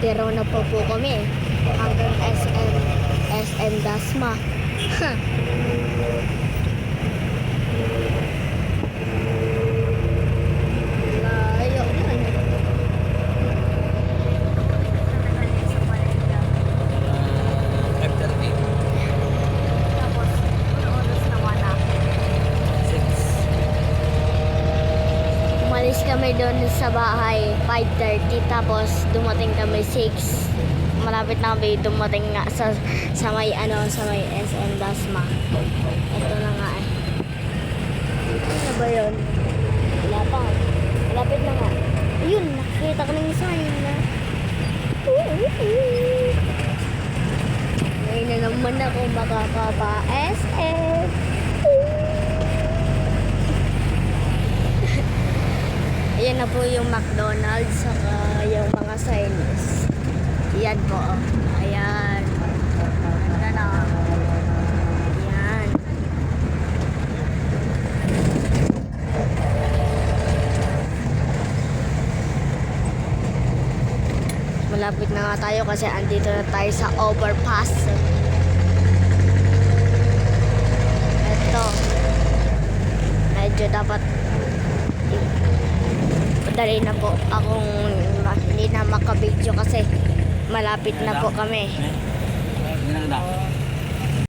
Pero na po kami hanggang SM Dasma. Layo man. Tapos, oras naman na. Umalis kami doon sa bahay 5:30 tapos dumating kami 6. Malapit na kami dumating nga sa may SM Dasma. Ito na nga eh. Ano ba yun? Wala pa. Malapit na nga. Ayun, nakikita ko ng sign na. Ngayon na naman ako makakapa-SF. Ayan na po yung McDonald's saka yung mga signs. Yan po. Ayan. Ganda na. Ayan. Malapit na nga tayo kasi andito na tayo sa overpass. Ito. Medyo dapat dali na po akong hindi na makabidyo kasi malapit na po kami.